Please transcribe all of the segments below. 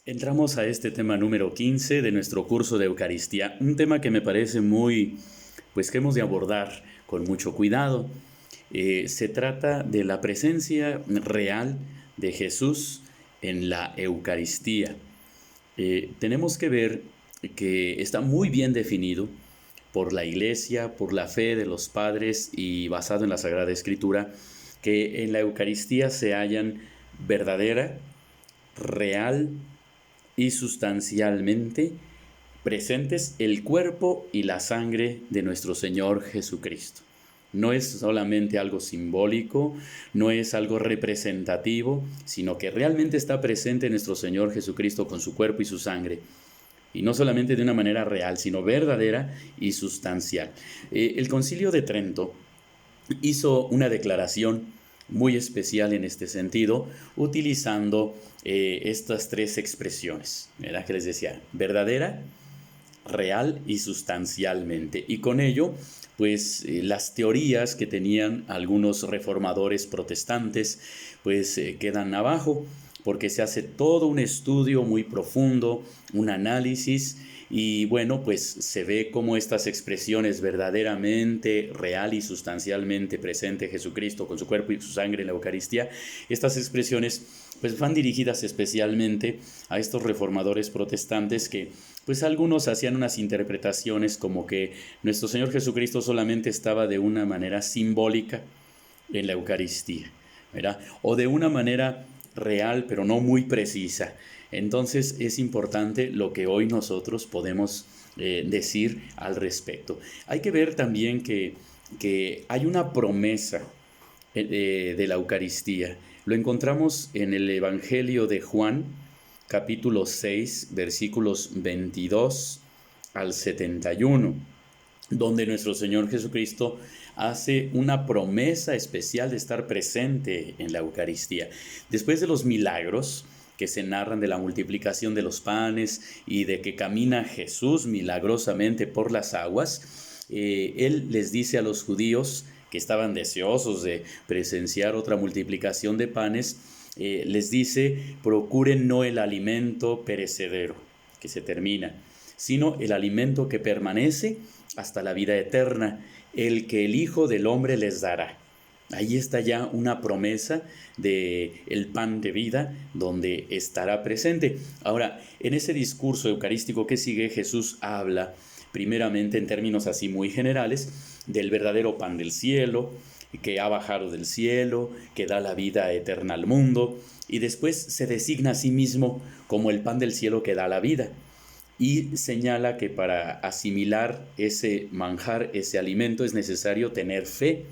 Entramos a este tema número 15 de nuestro curso de Eucaristía, un tema que me parece pues que hemos de abordar con mucho cuidado. Se trata de la presencia real de Jesús en la Eucaristía. Tenemos que ver que está muy bien definido por la Iglesia, por la fe de los padres y basado en la Sagrada Escritura, que en la Eucaristía se hallan verdadera, real y sustancialmente presentes el cuerpo y la sangre de nuestro Señor Jesucristo. No es solamente algo simbólico, no es algo representativo, sino que realmente está presente nuestro Señor Jesucristo con su cuerpo y su sangre. Y no solamente de una manera real, sino verdadera y sustancial. El Concilio de Trento hizo una declaración muy especial en este sentido, utilizando estas tres expresiones, ¿verdad? Que les decía, verdadera, real y sustancialmente. Y con ello, pues las teorías que tenían algunos reformadores protestantes, pues quedan abajo, porque se hace todo un estudio muy profundo, un análisis, y bueno, pues se ve cómo estas expresiones verdaderamente, real y sustancialmente presente Jesucristo con su cuerpo y su sangre en la Eucaristía, estas expresiones pues van dirigidas especialmente a estos reformadores protestantes que pues algunos hacían unas interpretaciones como que nuestro Señor Jesucristo solamente estaba de una manera simbólica en la Eucaristía, ¿verdad? O de una manera real, pero no muy precisa. Entonces es importante lo que hoy nosotros podemos decir al respecto. Hay que ver también que hay una promesa de la Eucaristía. Lo encontramos en el Evangelio de Juan, capítulo 6, versículos 22 al 71, donde nuestro Señor Jesucristo hace una promesa especial de estar presente en la Eucaristía. Después de los milagros que se narran de la multiplicación de los panes y de que camina Jesús milagrosamente por las aguas, Él les dice a los judíos que estaban deseosos de presenciar otra multiplicación de panes, les dice, procuren no el alimento perecedero, que se termina, sino el alimento que permanece hasta la vida eterna, el que el Hijo del Hombre les dará. Ahí está ya una promesa de el pan de vida donde estará presente. Ahora, en ese discurso eucarístico que sigue, Jesús habla primeramente en términos así muy generales del verdadero pan del cielo, que ha bajado del cielo, que da la vida eterna al mundo, y después se designa a sí mismo como el pan del cielo que da la vida y señala que para asimilar ese manjar, ese alimento, es necesario tener fe.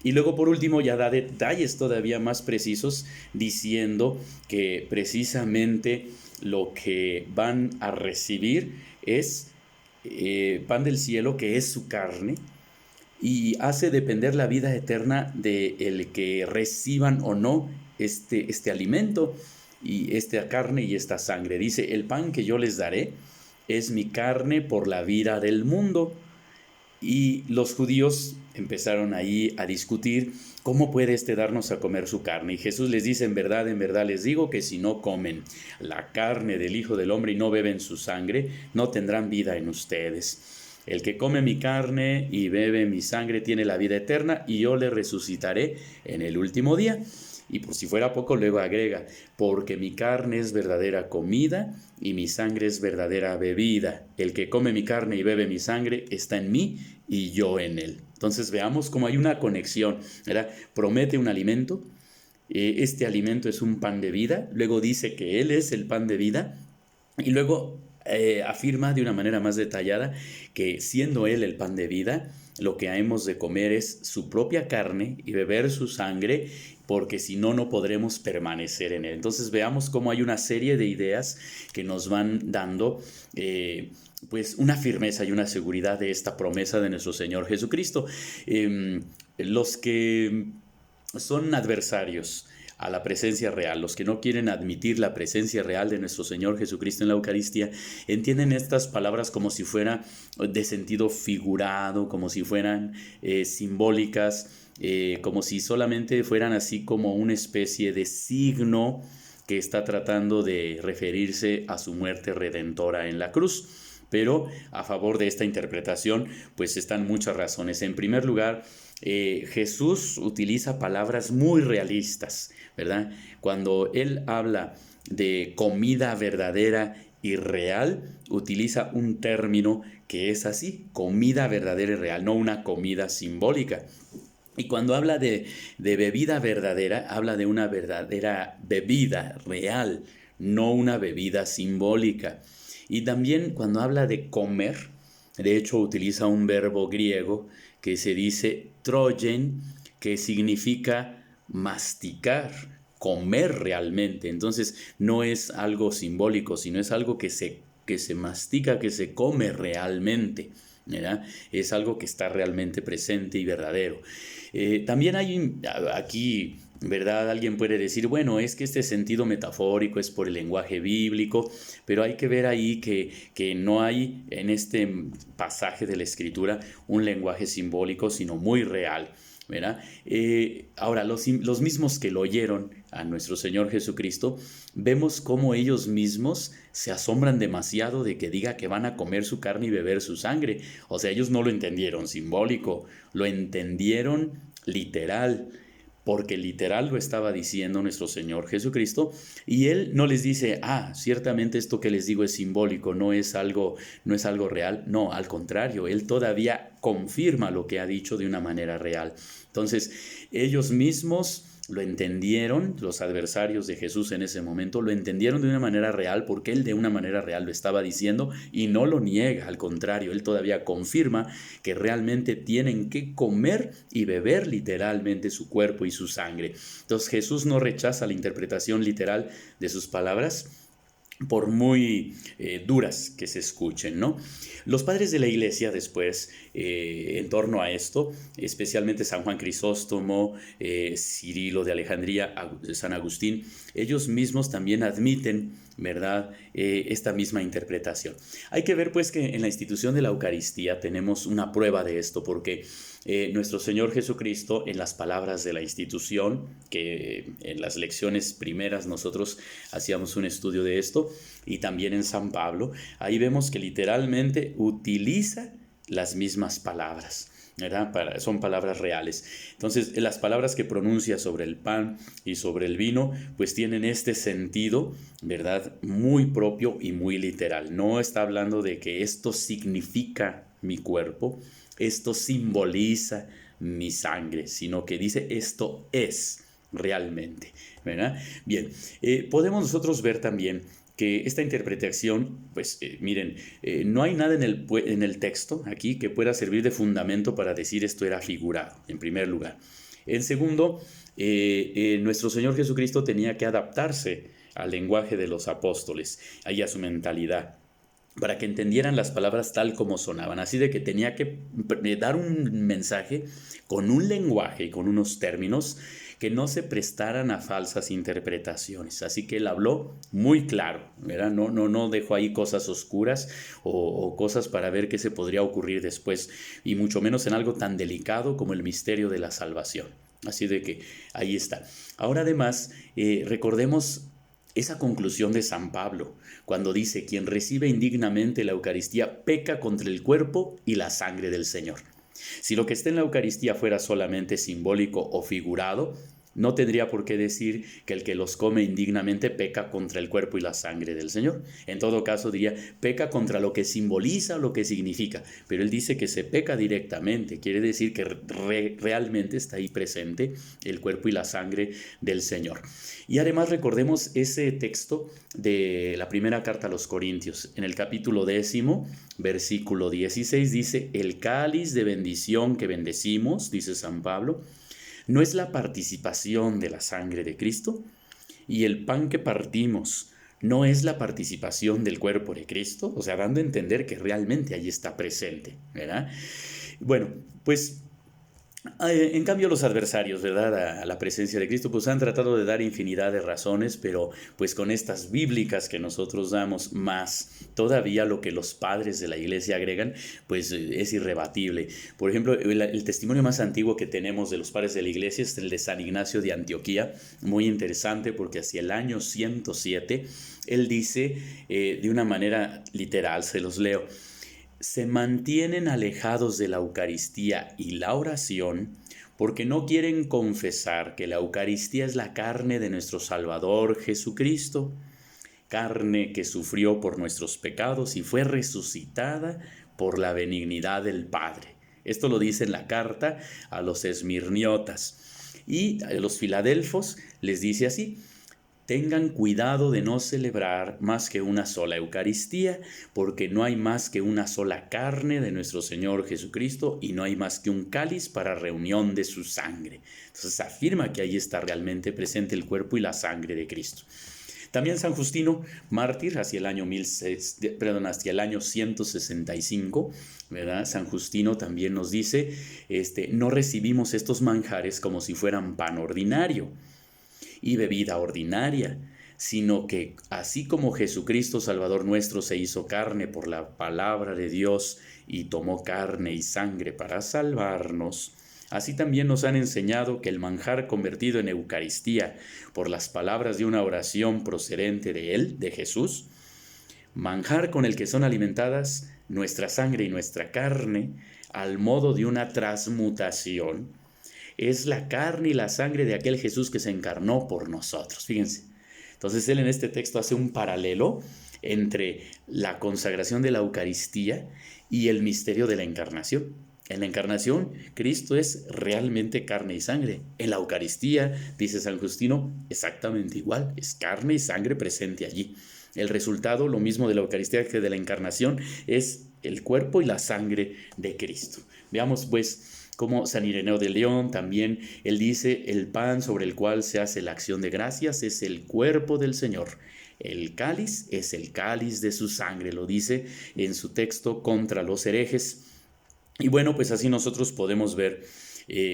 Y luego por último ya da detalles todavía más precisos diciendo que precisamente lo que van a recibir es pan del cielo, que es su carne, y hace depender la vida eterna de el que reciban o no este alimento y esta carne y esta sangre. Dice, el pan que yo les daré es mi carne por la vida del mundo. Y los judíos empezaron ahí a discutir cómo puede darnos a comer su carne. Y Jesús les dice, en verdad les digo que si no comen la carne del Hijo del Hombre y no beben su sangre, no tendrán vida en ustedes. El que come mi carne y bebe mi sangre tiene la vida eterna y yo le resucitaré en el último día. Y por si fuera poco, luego agrega, porque mi carne es verdadera comida y mi sangre es verdadera bebida. El que come mi carne y bebe mi sangre está en mí y yo en él. Entonces veamos cómo hay una conexión, ¿verdad? Promete un alimento, este alimento es un pan de vida, luego dice que Él es el pan de vida y luego afirma de una manera más detallada que siendo Él el pan de vida, lo que hemos de comer es su propia carne y beber su sangre, porque si no, no podremos permanecer en Él. Entonces veamos cómo hay una serie de ideas que nos van dando pues una firmeza y una seguridad de esta promesa de nuestro Señor Jesucristo. Los que son adversarios a la presencia real, los que no quieren admitir la presencia real de nuestro Señor Jesucristo en la Eucaristía, entienden estas palabras como si fuera de sentido figurado, como si fueran simbólicas, como si solamente fueran así como una especie de signo que está tratando de referirse a su muerte redentora en la cruz. Pero a favor de esta interpretación, pues están muchas razones. En primer lugar, Jesús utiliza palabras muy realistas, ¿verdad? Cuando él habla de comida verdadera y real, utiliza un término que es así, comida verdadera y real, no una comida simbólica. Y cuando habla de bebida verdadera, habla de una verdadera bebida real, no una bebida simbólica. Y también cuando habla de comer, de hecho utiliza un verbo griego que se dice troyen, que significa masticar, comer realmente. Entonces no es algo simbólico, sino es algo que se mastica, que se come realmente, ¿verdad? Es algo que está realmente presente y verdadero. También hay aquí, ¿verdad? Alguien puede decir, bueno, es que este sentido metafórico es por el lenguaje bíblico, pero hay que ver ahí que no hay en este pasaje de la Escritura un lenguaje simbólico, sino muy real, ¿verdad? Ahora, los mismos que lo oyeron a nuestro Señor Jesucristo, vemos cómo ellos mismos se asombran demasiado de que diga que van a comer su carne y beber su sangre. O sea, ellos no lo entendieron simbólico, lo entendieron literal, porque literal lo estaba diciendo nuestro Señor Jesucristo, y Él no les dice, ciertamente esto que les digo es simbólico, no es algo real. No, al contrario, Él todavía confirma lo que ha dicho de una manera real. Entonces, ellos mismos lo entendieron, los adversarios de Jesús en ese momento lo entendieron de una manera real, porque Él de una manera real lo estaba diciendo y no lo niega, al contrario, Él todavía confirma que realmente tienen que comer y beber literalmente su cuerpo y su sangre. Entonces Jesús no rechaza la interpretación literal de sus palabras, por muy duras que se escuchen, ¿no? Los padres de la iglesia después, en torno a esto, especialmente San Juan Crisóstomo, Cirilo de Alejandría, San Agustín, ellos mismos también admiten, ¿verdad?, esta misma interpretación. Hay que ver pues que en la institución de la Eucaristía tenemos una prueba de esto, porque nuestro Señor Jesucristo, en las palabras de la institución, que en las lecciones primeras nosotros hacíamos un estudio de esto, y también en San Pablo, ahí vemos que literalmente utiliza las mismas palabras, ¿verdad? Son palabras reales. Entonces, las palabras que pronuncia sobre el pan y sobre el vino, pues tienen este sentido, ¿verdad?, muy propio y muy literal. No está hablando de que esto significa mi cuerpo, esto simboliza mi sangre, sino que dice esto es realmente, ¿verdad? Bien, podemos nosotros ver también que esta interpretación, pues miren, no hay nada en el texto aquí que pueda servir de fundamento para decir esto era figurado, en primer lugar. En segundo, nuestro Señor Jesucristo tenía que adaptarse al lenguaje de los apóstoles y a su mentalidad, para que entendieran las palabras tal como sonaban. Así de que tenía que dar un mensaje con un lenguaje y con unos términos que no se prestaran a falsas interpretaciones. Así que él habló muy claro, ¿verdad? No dejó ahí cosas oscuras o cosas para ver qué se podría ocurrir después, y mucho menos en algo tan delicado como el misterio de la salvación. Así de que ahí está. Ahora además, recordemos esa conclusión de San Pablo, cuando dice, quien recibe indignamente la Eucaristía peca contra el cuerpo y la sangre del Señor. Si lo que está en la Eucaristía fuera solamente simbólico o figurado, no tendría por qué decir que el que los come indignamente peca contra el cuerpo y la sangre del Señor. En todo caso diría, peca contra lo que simboliza o lo que significa. Pero él dice que se peca directamente, quiere decir que realmente está ahí presente el cuerpo y la sangre del Señor. Y además recordemos ese texto de la primera carta a los Corintios, en el capítulo 10, versículo 16, dice, el cáliz de bendición que bendecimos, dice San Pablo, ¿no es la participación de la sangre de Cristo? Y el pan que partimos, ¿no es la participación del cuerpo de Cristo? O sea, dando a entender que realmente ahí está presente, ¿verdad? Bueno, pues En cambio, los adversarios, ¿verdad? A la presencia de Cristo, pues han tratado de dar infinidad de razones, pero pues con estas bíblicas que nosotros damos, más todavía lo que los padres de la iglesia agregan, pues es irrebatible. Por ejemplo, el testimonio más antiguo que tenemos de los padres de la iglesia es el de San Ignacio de Antioquía, muy interesante porque hacia el año 107, él dice de una manera literal, se los leo: se mantienen alejados de la Eucaristía y la oración porque no quieren confesar que la Eucaristía es la carne de nuestro Salvador Jesucristo, carne que sufrió por nuestros pecados y fue resucitada por la benignidad del Padre. Esto lo dice en la carta a los esmirniotas. Y a los filadelfos les dice así: tengan cuidado de no celebrar más que una sola Eucaristía, porque no hay más que una sola carne de nuestro Señor Jesucristo y no hay más que un cáliz para reunión de su sangre. Entonces afirma que ahí está realmente presente el cuerpo y la sangre de Cristo. También San Justino, mártir, hacia el año, hacia el año 165, ¿verdad? San Justino también nos dice, no recibimos estos manjares como si fueran pan ordinario y bebida ordinaria, sino que así como Jesucristo Salvador nuestro se hizo carne por la palabra de Dios y tomó carne y sangre para salvarnos, así también nos han enseñado que el manjar convertido en Eucaristía por las palabras de una oración procedente de Él, de Jesús, manjar con el que son alimentadas nuestra sangre y nuestra carne al modo de una transmutación, es la carne y la sangre de aquel Jesús que se encarnó por nosotros. Fíjense. Entonces él en este texto hace un paralelo entre la consagración de la Eucaristía y el misterio de la encarnación. En la encarnación, Cristo es realmente carne y sangre. En la Eucaristía, dice San Justino, exactamente igual, es carne y sangre presente allí. El resultado, lo mismo de la Eucaristía que de la encarnación, es el cuerpo y la sangre de Cristo. Veamos pues como San Ireneo de León también, él dice: el pan sobre el cual se hace la acción de gracias es el cuerpo del Señor. El cáliz es el cáliz de su sangre, lo dice en su texto contra los herejes. Y bueno, pues así nosotros podemos ver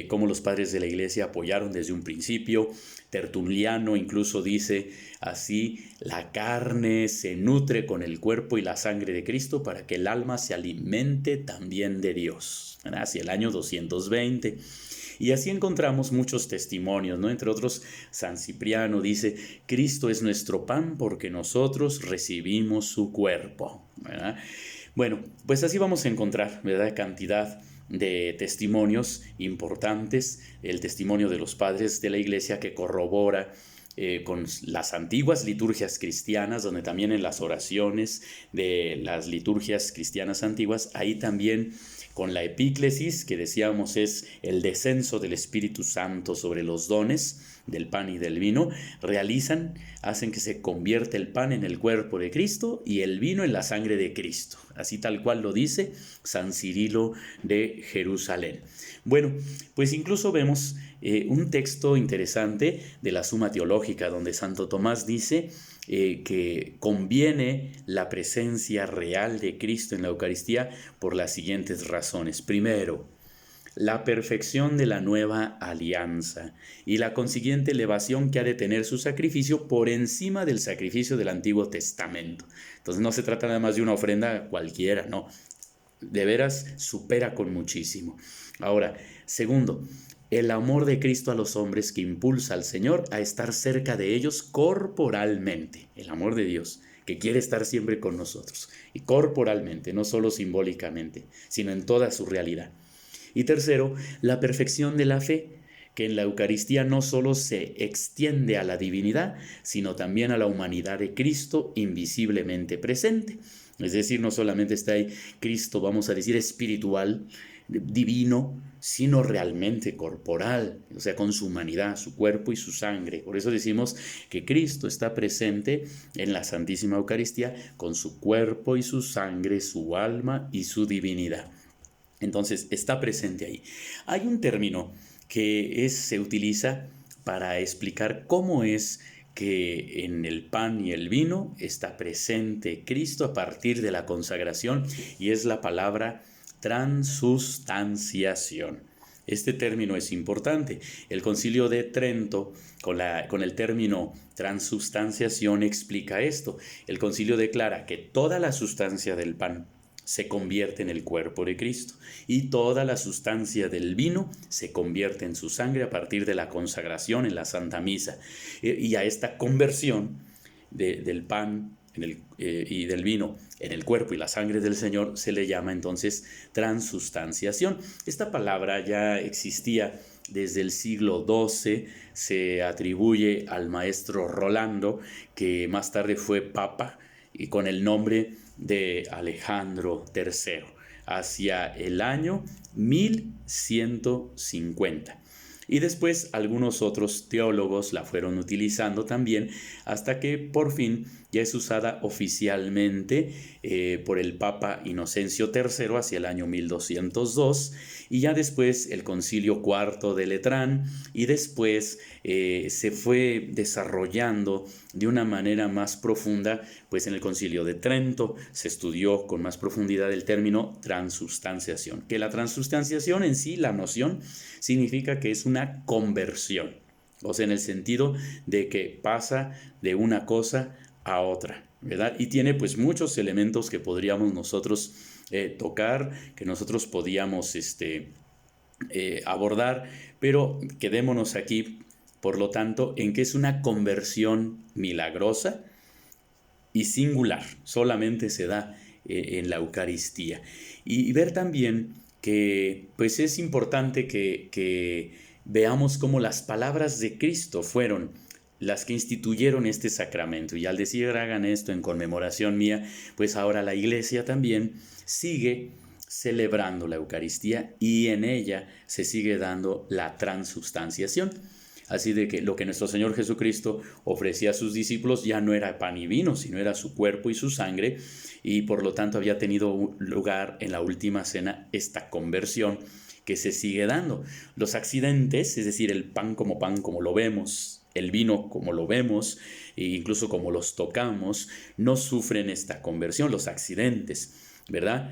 cómo los padres de la iglesia apoyaron desde un principio. Tertuliano incluso dice así: la carne se nutre con el cuerpo y la sangre de Cristo para que el alma se alimente también de Dios. Hacia el año 220. Y así encontramos muchos testimonios, ¿no? Entre otros, San Cipriano dice: Cristo es nuestro pan porque nosotros recibimos su cuerpo, ¿verdad? Bueno, pues así vamos a encontrar, ¿verdad?, cantidad de testimonios importantes, el testimonio de los padres de la iglesia que corrobora con las antiguas liturgias cristianas, donde también en las oraciones de las liturgias cristianas antiguas, ahí también con la epíclesis, que decíamos es el descenso del Espíritu Santo sobre los dones del pan y del vino, hacen que se convierta el pan en el cuerpo de Cristo y el vino en la sangre de Cristo. Así tal cual lo dice San Cirilo de Jerusalén. Bueno, pues incluso vemos un texto interesante de la Suma Teológica, donde Santo Tomás dice que conviene la presencia real de Cristo en la Eucaristía por las siguientes razones. Primero, la perfección de la nueva alianza y la consiguiente elevación que ha de tener su sacrificio por encima del sacrificio del Antiguo Testamento. Entonces no se trata nada más de una ofrenda cualquiera, no. De veras supera con muchísimo. Ahora, segundo, el amor de Cristo a los hombres que impulsa al Señor a estar cerca de ellos corporalmente. El amor de Dios que quiere estar siempre con nosotros. Y corporalmente, no solo simbólicamente, sino en toda su realidad. Y tercero, la perfección de la fe, que en la Eucaristía no solo se extiende a la divinidad, sino también a la humanidad de Cristo invisiblemente presente. Es decir, no solamente está ahí Cristo, vamos a decir, espiritual, divino, sino realmente corporal, o sea, con su humanidad, su cuerpo y su sangre. Por eso decimos que Cristo está presente en la Santísima Eucaristía con su cuerpo y su sangre, su alma y su divinidad. Entonces, está presente ahí. Hay un término que se utiliza para explicar cómo es que en el pan y el vino está presente Cristo a partir de la consagración, y es la palabra transustanciación. Este término es importante. El Concilio de Trento, con el término transubstanciación, explica esto. El concilio declara que toda la sustancia del pan se convierte en el cuerpo de Cristo y toda la sustancia del vino se convierte en su sangre a partir de la consagración en la Santa Misa. Y a esta conversión del pan y del vino en el cuerpo y la sangre del Señor se le llama entonces transubstanciación. Esta palabra ya existía desde el siglo XII, se atribuye al maestro Rolando, que más tarde fue papa, y con el nombre de Alejandro III, hacia el año 1150. Y después algunos otros teólogos la fueron utilizando también hasta que por fin ya es usada oficialmente por el Papa Inocencio III hacia el año 1202 y ya después el Concilio IV de Letrán y después se fue desarrollando de una manera más profunda, pues en el Concilio de Trento se estudió con más profundidad el término transubstanciación, que la transubstanciación en sí, la noción, significa que es una conversión, o sea, en el sentido de que pasa de una cosa a otra, ¿verdad? Y tiene pues muchos elementos que podríamos nosotros tocar, que nosotros podíamos abordar, pero quedémonos aquí, por lo tanto, en que es una conversión milagrosa y singular, solamente se da en la Eucaristía. Y ver también que pues es importante que veamos cómo las palabras de Cristo fueron las que instituyeron este sacramento. Y al decir hagan esto en conmemoración mía, pues ahora la Iglesia también sigue celebrando la Eucaristía y en ella se sigue dando la transubstanciación. Así de que lo que nuestro Señor Jesucristo ofrecía a sus discípulos ya no era pan y vino, sino era su cuerpo y su sangre, y por lo tanto había tenido lugar en la última cena esta conversión que se sigue dando. Los accidentes, es decir, el pan como lo vemos, el vino como lo vemos, e incluso como los tocamos, no sufren esta conversión, los accidentes, ¿verdad?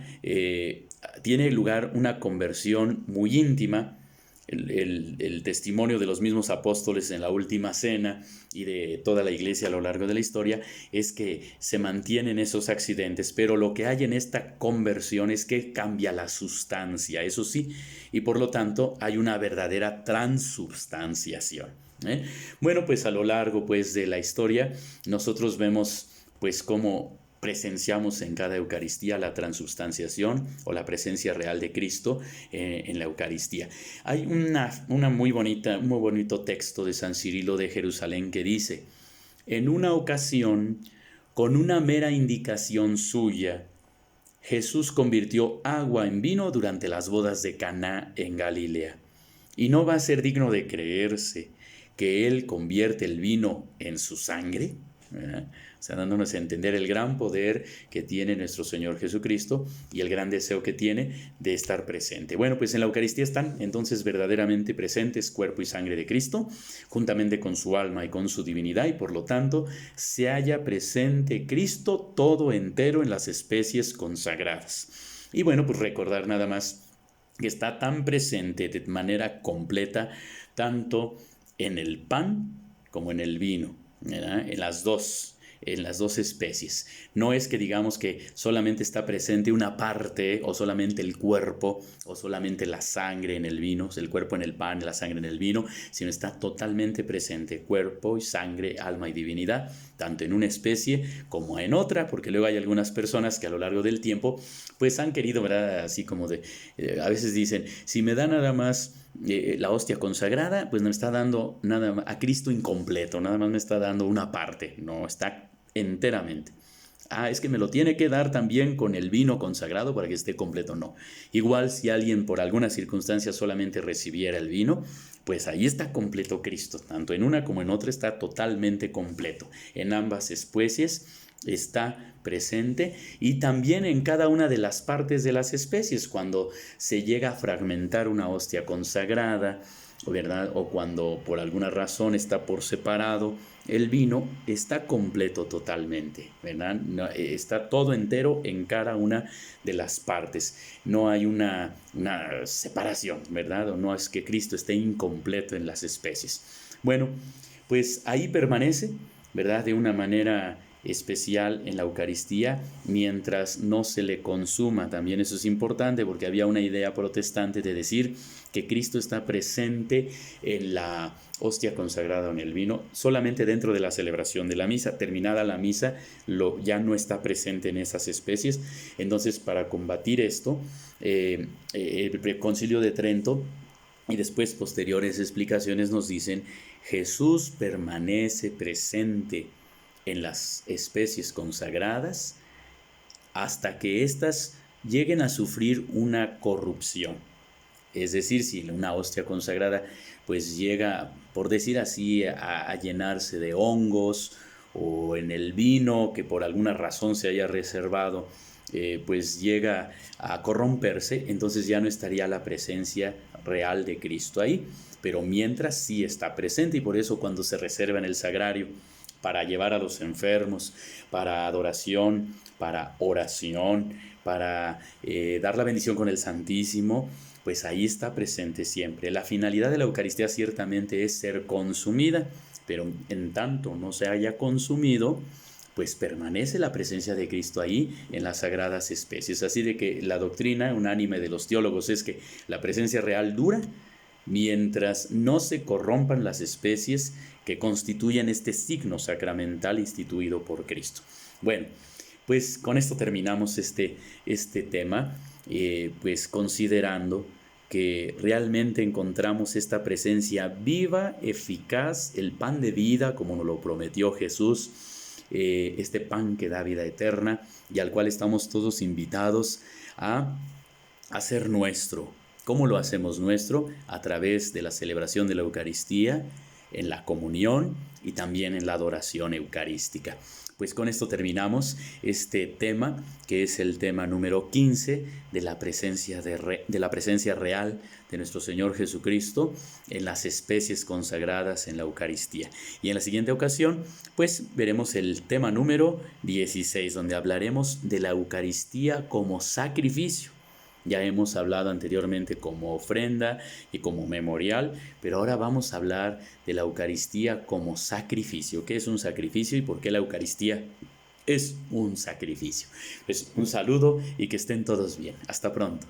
Tiene lugar una conversión muy íntima. El testimonio de los mismos apóstoles en la última cena y de toda la iglesia a lo largo de la historia es que se mantienen esos accidentes, pero lo que hay en esta conversión es que cambia la sustancia, eso sí, y por lo tanto hay una verdadera transubstanciación. Bueno, pues a lo largo pues de la historia nosotros vemos pues cómo presenciamos en cada Eucaristía la transubstanciación o la presencia real de Cristo en la Eucaristía. Hay un muy bonito texto de San Cirilo de Jerusalén que dice: en una ocasión, con una mera indicación suya, Jesús convirtió agua en vino durante las bodas de Caná en Galilea. Y no va a ser digno de creerse que Él convierte el vino en su sangre, ¿verdad? O sea, dándonos a entender el gran poder que tiene nuestro Señor Jesucristo y el gran deseo que tiene de estar presente. Bueno, pues en la Eucaristía están entonces verdaderamente presentes cuerpo y sangre de Cristo, juntamente con su alma y con su divinidad, y por lo tanto se halla presente Cristo todo entero en las especies consagradas. Y bueno, pues recordar nada más que está tan presente de manera completa tanto en el pan como en el vino, ¿verdad? En las dos especies. No es que digamos que solamente está presente una parte o solamente el cuerpo o solamente la sangre en el vino, el cuerpo en el pan, la sangre en el vino, sino está totalmente presente cuerpo y sangre, alma y divinidad, tanto en una especie como en otra, porque luego hay algunas personas que a lo largo del tiempo pues han querido, ¿verdad? Así como a veces dicen, si me da nada más la hostia consagrada, pues no está dando nada más, a Cristo incompleto, nada más me está dando una parte, no está enteramente. Es que me lo tiene que dar también con el vino consagrado para que esté completo. No. Igual si alguien por alguna circunstancia solamente recibiera el vino, pues ahí está completo Cristo. Tanto en una como en otra está totalmente completo. En ambas especies está presente y también en cada una de las partes de las especies. Cuando se llega a fragmentar una hostia consagrada, ¿verdad? O cuando por alguna razón está por separado el vino está completo totalmente, ¿verdad? Está todo entero en cada una de las partes. No hay una separación, ¿verdad? O no es que Cristo esté incompleto en las especies. Bueno, pues ahí permanece, ¿verdad? De una manera especial en la Eucaristía mientras no se le consuma. También eso es importante porque había una idea protestante de decir que Cristo está presente en la hostia consagrada o en el vino solamente dentro de la celebración de la misa. Terminada la misa, ya no está presente en esas especies. Entonces, para combatir esto, el Concilio de Trento y después posteriores explicaciones nos dicen: Jesús permanece presente en las especies consagradas hasta que éstas lleguen a sufrir una corrupción. Es decir, si una hostia consagrada pues llega, por decir así, a llenarse de hongos, o en el vino que por alguna razón se haya reservado, pues llega a corromperse, entonces ya no estaría la presencia real de Cristo ahí, pero mientras sí está presente, y por eso cuando se reserva en el sagrario para llevar a los enfermos, para adoración, para oración, para dar la bendición con el Santísimo, pues ahí está presente siempre. La finalidad de la Eucaristía ciertamente es ser consumida, pero en tanto no se haya consumido, pues permanece la presencia de Cristo ahí en las sagradas especies. Así de que la doctrina unánime de los teólogos es que la presencia real dura mientras no se corrompan las especies que constituyen este signo sacramental instituido por Cristo. Bueno, pues con esto terminamos este tema, pues considerando que realmente encontramos esta presencia viva, eficaz, el pan de vida, como nos lo prometió Jesús, este pan que da vida eterna y al cual estamos todos invitados a hacer nuestro. ¿Cómo lo hacemos nuestro? A través de la celebración de la Eucaristía, en la comunión y también en la adoración eucarística. Pues con esto terminamos este tema, que es el tema número 15 de la presencia real de nuestro Señor Jesucristo en las especies consagradas en la Eucaristía. Y en la siguiente ocasión, pues veremos el tema número 16, donde hablaremos de la Eucaristía como sacrificio. Ya hemos hablado anteriormente como ofrenda y como memorial, pero ahora vamos a hablar de la Eucaristía como sacrificio. ¿Qué es un sacrificio y por qué la Eucaristía es un sacrificio? Pues un saludo y que estén todos bien. Hasta pronto.